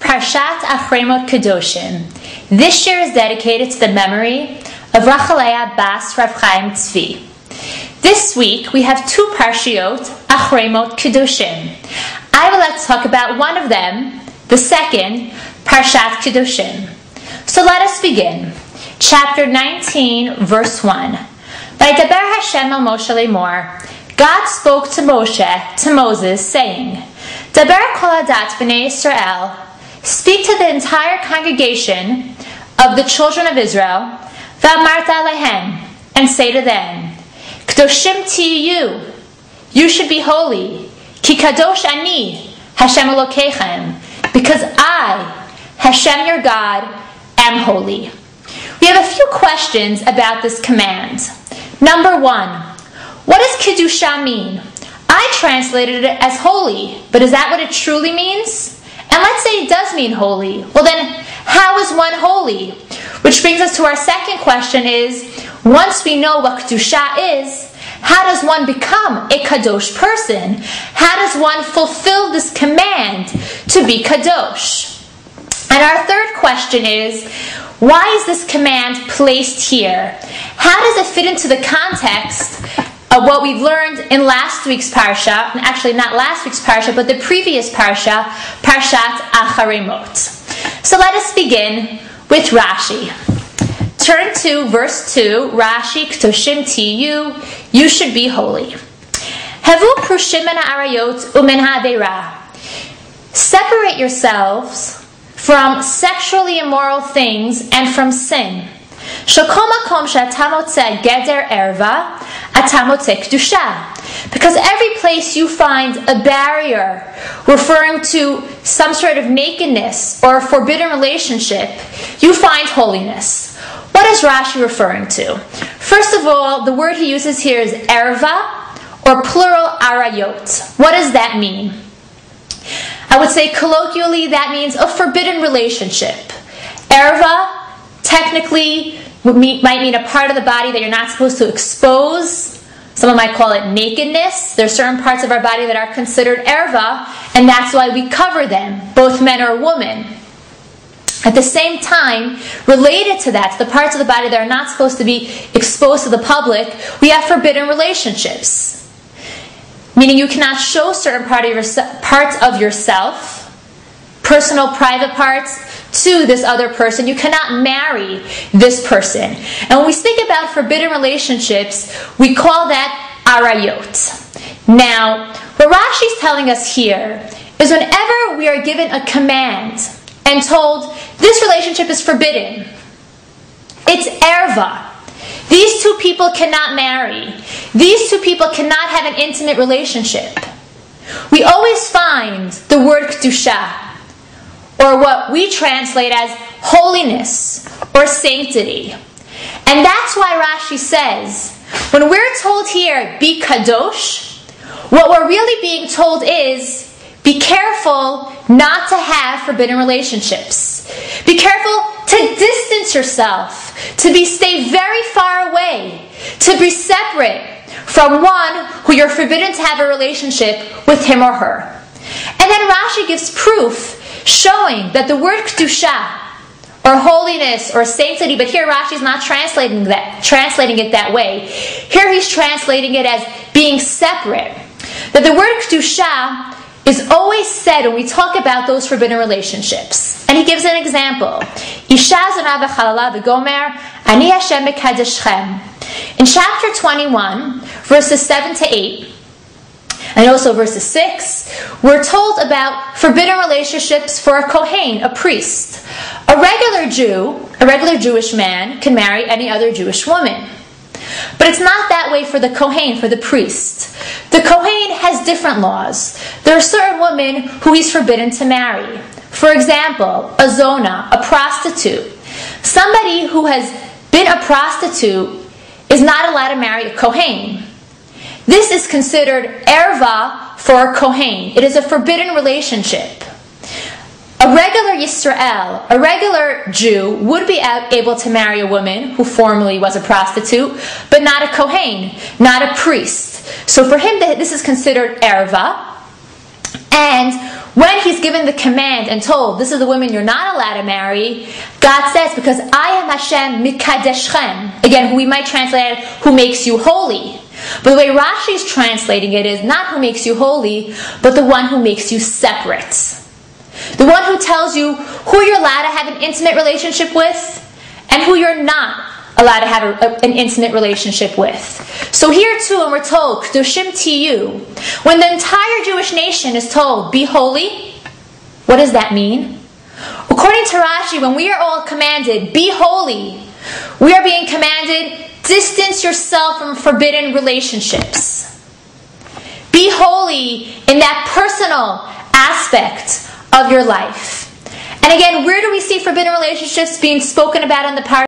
Parshat Acharei Mot Kedoshim. This year is dedicated to the memory of Rachalea Bas Rav Chaim Tzvi. This week we have two Parshiot, Acharei Mot Kedoshim. I would like to talk about one of them, the second, Parshat Kedoshim. So let us begin. Chapter 19, verse 1. Vaydaber Hashem el Moshe lemor. God spoke to Moses, saying, Daber kol hadat b'nei Yisrael, speak to the entire congregation of the children of Israel, v'amarta alehem, and say to them, Kedoshim tiyu, you should be holy, ki kadosh ani, Hashem Elokechem, because I, Hashem your God, am holy. We have a few questions about this command. Number 1, what does Kedusha mean? I translated it as holy, but is that what it truly means? And let's say it does mean holy. Well then, how is one holy? Which brings us to our second question is, once we know what Kedusha is, how does one become a Kadosh person? How does one fulfill this command to be Kadosh? And our third question is, why is this command placed here? How does it fit into the context of what we've learned in last week's Parsha, actually not last week's Parsha, but the previous Parsha, Parshat Acharei Mot. So let us begin with Rashi. Turn to verse 2, Rashi, Kedoshim tiyu, you should be holy. Havu prushim min ha'arayot u'min ha'aveira. Separate yourselves from sexually immoral things and from sin. Shekol makom she'ata motzeh geder erva, ata motzeh kedusha. Because every place you find a barrier referring to some sort of nakedness or a forbidden relationship, you find holiness. What is Rashi referring to? First of all, the word he uses here is erva, or plural arayot. What does that mean? I would say colloquially that means a forbidden relationship. Erva technically might mean a part of the body that you're not supposed to expose. Someone might call it nakedness. There are certain parts of our body that are considered erva, and that's why we cover them, both men or women. At the same time, related to that, the parts of the body that are not supposed to be exposed to the public, we have forbidden relationships. Meaning you cannot show certain parts of yourself, personal, private parts, to this other person. You cannot marry this person. And when we speak about forbidden relationships, we call that arayot. Now, what Rashi is telling us here is whenever we are given a command and told, this relationship is forbidden, it's erva. These two people cannot marry. These two people cannot have an intimate relationship. We always find the word kedusha, or what we translate as holiness or sanctity. And that's why Rashi says, when we're told here, be kadosh, what we're really being told is, be careful not to have forbidden relationships. Be careful to distance yourself, to stay very far away, to be separate from one who you're forbidden to have a relationship with him or her. And then Rashi gives proof showing that the word kedusha, or holiness, or sanctity, but here Rashi's not translating it that way. Here he's translating it as being separate. That the word kedusha is always said when we talk about those forbidden relationships. And he gives an example. Isha zona v'chalala v'gomer, ani Hashem mekadeschem. In chapter 21, verses 7 to 8, and also verses 6, we're told about forbidden relationships for a Kohen, a priest. A regular Jew, a regular Jewish man, can marry any other Jewish woman. But it's not that way for the Kohen, for the priest. The Kohen has different laws. There are certain women who he's forbidden to marry. For example, a zona, a prostitute. Somebody who has been a prostitute is not allowed to marry a Kohen. This is considered erva for a Kohen. It is a forbidden relationship. A regular Yisrael, a regular Jew, would be able to marry a woman who formerly was a prostitute, but not a Kohen, not a priest. So for him, this is considered erva. And when he's he's given the command and told, this is the women you're not allowed to marry, God says, because I am Hashem mikadeschem. Again, we might translate it, who makes you holy. But the way Rashi is translating it is not who makes you holy, but the one who makes you separate. The one who tells you who you're allowed to have an intimate relationship with and who you're not allowed to have an intimate relationship with. So here too, when we're told, Kedoshim Tiyu, when the entire Jewish nation is told, be holy, what does that mean? According to Rashi, when we are all commanded, be holy, we are being commanded, distance yourself from forbidden relationships. Be holy in that personal aspect of your life. And again, where do we see forbidden relationships being spoken about in the Parshat?